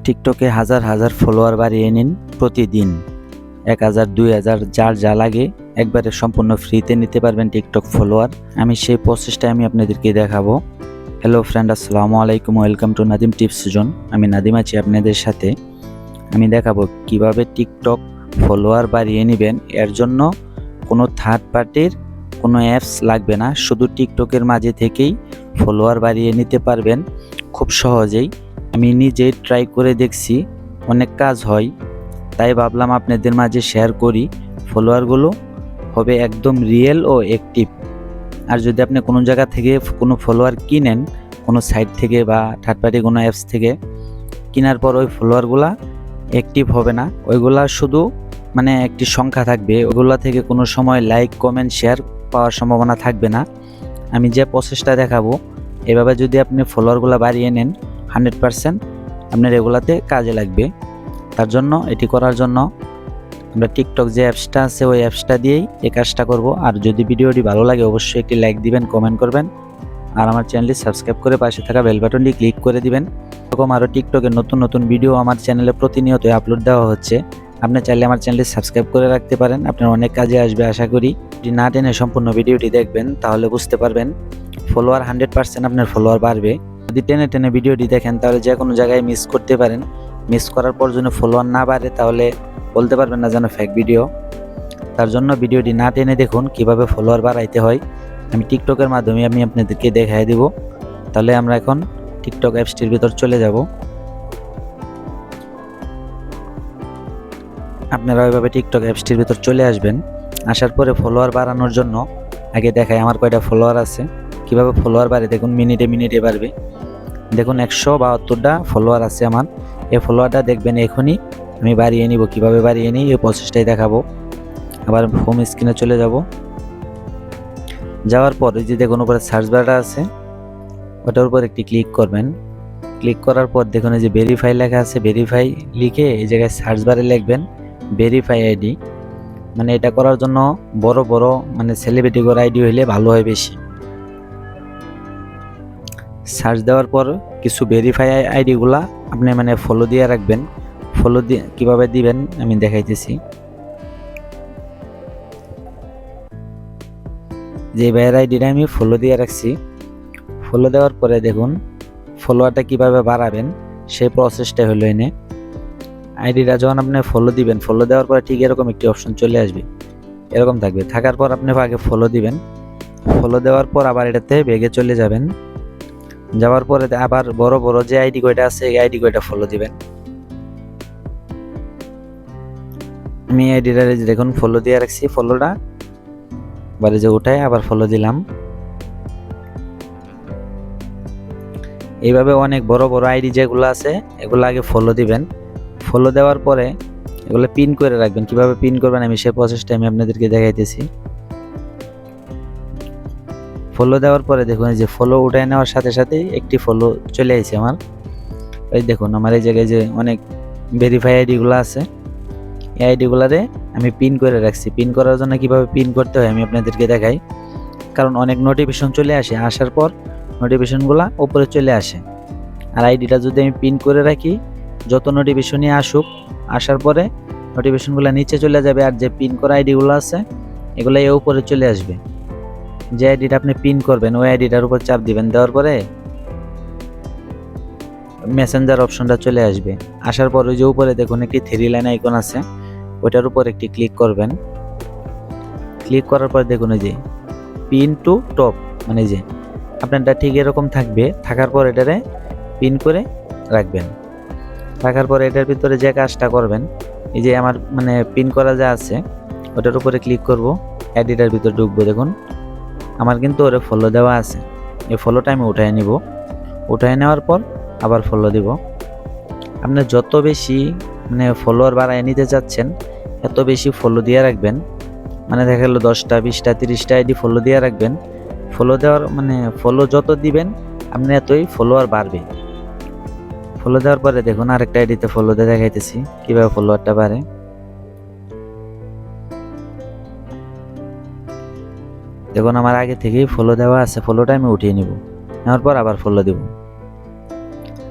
টিকটকে হাজার হাজার ফলোয়ার বাড়িয়ে নিন প্রতিদিন। 1000 2000 যার যা লাগে একবারে সম্পূর্ণ ফ্রিতে নিতে পারবেন টিকটক ফলোয়ার। আমি সেই প্রসেসটা আপনাদেরকে দেখাবো। হ্যালো ফ্রেন্ড, আসসালামু আলাইকুম, welcome to Nadim tips zone. আমি নাদিম আছি আপনাদের সাথে। আমি দেখাবো কিভাবে টিকটক ফলোয়ার বাড়িয়ে নেবেন। এর জন্য কোনো থার্ড পার্টির কোনো অ্যাপস লাগবে না, শুধু টিকটকের মাঝে থেকেই ফলোয়ার বাড়িয়ে নিতে পারবেন খুব সহজেই। আমি নিজেই ট্রাই করে দেখছি, অনেক কাজ হয়, তাই ভাবলাম আপনাদের মাঝে শেয়ার করি। ফলোয়ারগুলো হবে একদম রিয়েল ও অ্যাক্টিভ। আর যদি আপনি কোনো জায়গা থেকে কোনো ফলোয়ার কিনেন, কোনো সাইট থেকে বা থার্ড পার্টি কোনো অ্যাপস থেকে কেনার পর ওই ফলোয়ারগুলা অ্যাক্টিভ হবে না, ওইগুলা শুধু একটি সংখ্যা থাকবে। ওইগুলা থেকে কোনো সময় লাইক কমেন্ট শেয়ার পাওয়ার সম্ভাবনা থাকবে না। আমি যে প্রসেসটা দেখাবো, এভাবে যদি আপনি ফলোয়ারগুলো বাড়িয়ে নেন 100% আপনার এগুলাতে কাজে লাগবে। তার জন্য এটি করার জন্য আমরা টিকটক যে অ্যাপসটা আছে ওই অ্যাপসটা দিয়েই এই কাজটা করব। আর যদি ভিডিওটি ভালো লাগে অবশ্যই একটি লাইক দিবেন, কমেন্ট করবেন, আর আমার চ্যানেলটি সাবস্ক্রাইব করে পাশে থাকা বেল বাটনটি ক্লিক করে দিবেন। এরকম আরও টিকটকের নতুন নতুন ভিডিও আমার চ্যানেলে প্রতিনিয়ত আপলোড দেওয়া হচ্ছে। আপনি চাইলে আমার চ্যানেলটি সাবস্ক্রাইব করে রাখতে পারেন, আপনার অনেক কাজে আসবে আশা করি। যদি না টেনে সম্পূর্ণ ভিডিওটি দেখবেন তাহলে বুঝতে পারবেন ফলোয়ার 100% আপনার ফলোয়ার বাড়বে। যদি টেনে টেনে ভিডিওটি দেখেন তাহলে যে কোনো জায়গায় মিস করতে পারেন। মিস করার পর যদি ফলোয়ার না বাড়ে তাহলে বলতে পারবেন না যেন ফেক ভিডিও। তার জন্য ভিডিওটি না টেনে দেখুন কিভাবে ফলোয়ার বাড়াইতে হয়। আমি টিকটকের মাধ্যমে আমি আপনাদেরকে দেখাই দিব। তাহলে আমরা এখন টিকটক অ্যাপসটির ভিতর চলে যাব। আপনারা ওইভাবে টিকটক অ্যাপসটির ভিতর চলে আসবেন। আসার পরে ফলোয়ার বাড়ানোর জন্য আগে দেখাই আমার কয়টা ফলোয়ার আছে, কিভাবে ফলোয়ার বাড়ে। দেখুন মিনিটে মিনিটে বাড়বে। দেখুন 172টা ফলোয়ার আছে আমার। এই ফলোয়ারটা দেখবেন এখনই আমি বাড়িয়ে নিব। কিভাবে বাড়িয়ে নিই এই প্রসেসটাই দেখাবো। আবার হোম স্ক্রিনে চলে যাব। যাওয়ার পর এই যে দেখুন উপরে সার্চ বারটা আছে, ওটার উপর একটি ক্লিক করবেন। ক্লিক করার পর দেখুন এই যে ভেরিফাই লেখা আছে, ভেরিফাই লিখে এই জায়গায় সার্চ বারে লিখবেন ভেরিফাই আইডি। এটা করার জন্য বড় বড় সেলিব্রিটি করে আইডি হইলে ভালো হয় বেশি। সার্চ দেওয়ার পর কিছু ভেরিফাই আইডিগুলা আপনি ফলো দিয়ে রাখবেন। ফলো দিয়ে কীভাবে দিবেন আমি দেখাইতেছি। যে ভাইয়ের আইডিটা আমি ফলো দিয়ে রাখছি, ফলো দেওয়ার পরে দেখুন ফলোয়ারটা কিভাবে বাড়াবেন সেই প্রসেসটা হলো এনে। আইডিটা যখন আপনি ফলো দিবেন, ফলো দেওয়ার পরে ঠিক এরকম একটি অপশন চলে আসবে, এরকম থাকবে। থাকার পর আপনি আগে ফলো দিবেন। ফলো দেওয়ার পর আবার এটাতে বেগে চলে যাবেন। যাওয়ার পরে আবার বড় বড় যে আইডি কয়টা আছে এই আইডি কয়টা ফলো দিবেন। আমি আইডিটা দেখুন ফলো দিয়ে রাখছি, ফলোটা বারে যে উঠায় আবার ফলো দিলাম। এইভাবে অনেক বড় বড় আইডি যেগুলো আছে এগুলো আগে ফলো দিবেন। ফলো দেওয়ার পরে এগুলো পিন করে রাখবেন। কিভাবে পিন করবেন আমি সেই প্রসেসটা আমি আপনাদেরকে দেখাইতেছি। ফলো দেওয়ার পরে দেখুন যে ফলো উঠায় নেওয়ার সাথে সাথে একটি ফলো চলে আসছে আমার। এই দেখুন আমার এই জায়গায় যে অনেক ভেরিফাই আইডিগুলো আছে, এই আইডিগুলারে আমি পিন করে রাখছি। পিন করার জন্য কিভাবে পিন করতে হয় আমি আপনাদেরকে দেখাই। কারণ অনেক নোটিফিকেশন চলে আসে, আসার পর নোটিফিকেশনগুলো উপরে চলে আসে। আর আইডিটা যদি আমি পিন করে রাখি, যত নোটিফিকেশনই আসুক, আসার পরে নোটিফিকেশনগুলো নিচে চলে যাবে। আর যে পিন করা আইডিগুলো আছে এগুলো এর উপরে চলে আসবে। যে আইডিটা আপনি পিন করবেন ওই আইডিটার উপর চাপ দিবেন, দেওয়ার পরে মেসেঞ্জার অপশনটা চলে আসবে। আসার পর ওই যে উপরে দেখুন একটি 3 লাইন আইকন আছে, ওইটার উপর একটি ক্লিক করবেন। ক্লিক করার পর দেখুন এই যে পিন টু টপ, যে আপনারটা ঠিক এরকম থাকবে। থাকার পর এটারে পিন করে রাখবেন। রাখার পর এটার ভিতরে যে কাজটা করবেন, এই যে আমার পিন করা যা আছে ওটার উপরে ক্লিক করব, এডিটার ভিতরে ঢুকবো। দেখুন আমার কিন্তু ওরে ফলো দেওয়া আছে, এই ফলোটা আমি উঠায় নিব। উঠায় নেওয়ার পর আবার ফলো দিব। আপনি যত বেশি ফলোয়ার বাড়ায় নিতে চাচ্ছেন এত বেশি ফলো দিয়ে রাখবেন। দেখা গেল 10টা 20টা 30টা আইডি ফলো দিয়ে রাখবেন। ফলো দেওয়ার ফলো যত দিবেন আপনি এতই ফলোয়ার বাড়বে। ফলো দেওয়ার পরে দেখুন আরেকটা আইডিতে ফলো দিয়ে দেখাইতেছি কিভাবে ফলোয়ারটা বাড়ে। দেখুন আমার আগে থেকেই ফলো দেওয়া আছে, ফলোটা আমি উঠিয়ে নিব। নেওয়ার পর আবার ফলো দিব।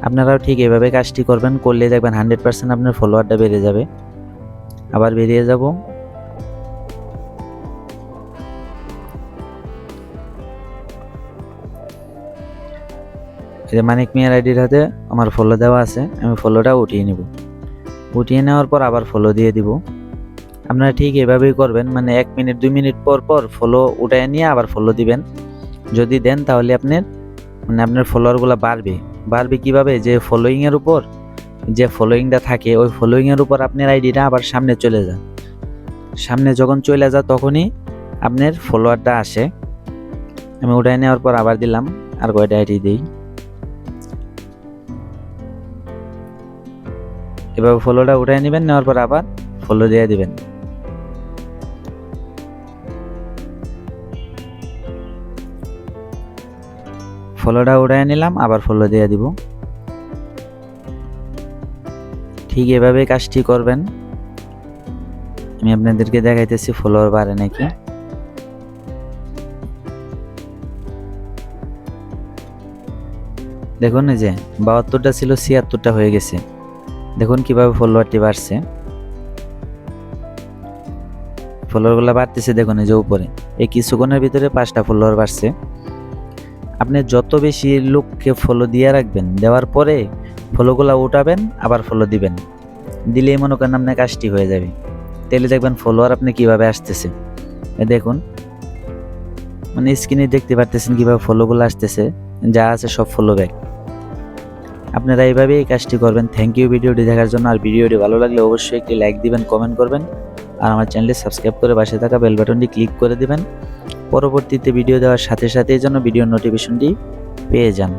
আপনারাও ঠিক এভাবে কাজটি করবেন, করলে দেখবেন 100% আপনার ফলোয়ারটা বেড়ে যাবে। আবার বেরিয়ে যাব। এই যে মানিক মিয়ার আইডির হাতে আমার ফলো দেওয়া আছে, আমি ফলোটা উঠিয়ে নিব। উঠিয়ে নেওয়ার পর আবার ফলো দিয়ে দিব। আপনারা ঠিক এভাবেই করবেন, মানে 1 মিনিট 2 মিনিট পর পর ফলো উঠায় নিয়ে আবার ফলো দিবেন। যদি দেন তাহলে আপনার ফলোয়ারগুলো বাড়বে কিভাবে, যে ফলোয়িংয়ের উপর যে ফলোয়িংটা থাকে ওই ফলোয়িংয়ের উপর আপনার আইডিটা আবার সামনে চলে যায়। সামনে যখন চলে যায় তখনই আপনার ফলোয়ারটা আসে। আমি উঠায় নেওয়ার পর আবার দিলাম, আর কয়টা আইডি দিই। এভাবে ফলোটা উঠায় নেবেন, নেওয়ার পর আবার ফলো দিয়ে দিবেন। ফলোটা উঠায় নিলাম, আবার ফলো দিয়ে দিব। ঠিক এভাবে কাজটি করবেন। আমি আপনাদেরকে দেখাইতেছি ফলোয়ার বাড়ে নাকি। দেখুন এই যে 72টা ছিল 76টা হয়ে গেছে। দেখুন কিভাবে ফলোয়ারটি বাড়ছে, ফলোয়ারগুলো বাড়তেছে। দেখুন এই যে উপরে এই কিছুক্ষণের ভিতরে 5টা ফলোয়ার বাড়ছে। আপনি যত বেশি লোককে ফলো দিয়ে রাখবেন, দেওয়ার পরে ফলোগুলো উঠাবেন, আবার ফলো দিবেন, দিলেই মনে করেন আপনার কাজটি হয়ে যাবে। তাহলে দেখবেন ফলোয়ার আপনি কিভাবে আসতেছে। দেখুন মানে স্ক্রিনে দেখতে পারতেছেন কিভাবে ফলোগুলো আসতেছে, যা আছে সব ফলো ব্যাক। আপনারা এইভাবে এই কাজটি করবেন। থ্যাংক ইউ ভিডিওটি দেখার জন্য। আর ভিডিওটি ভালো লাগলে অবশ্যই একটি লাইক দিবেন, কমেন্ট করবেন, আর আমার চ্যানেলটি সাবস্ক্রাইব করে পাশে থাকা বেল বাটনটি ক্লিক করে দিবেন। পরবর্তীতে ভিডিও দেওয়ার সাথে সাথে যেন ভিডিও নোটিফিকেশনটি পেয়ে যান।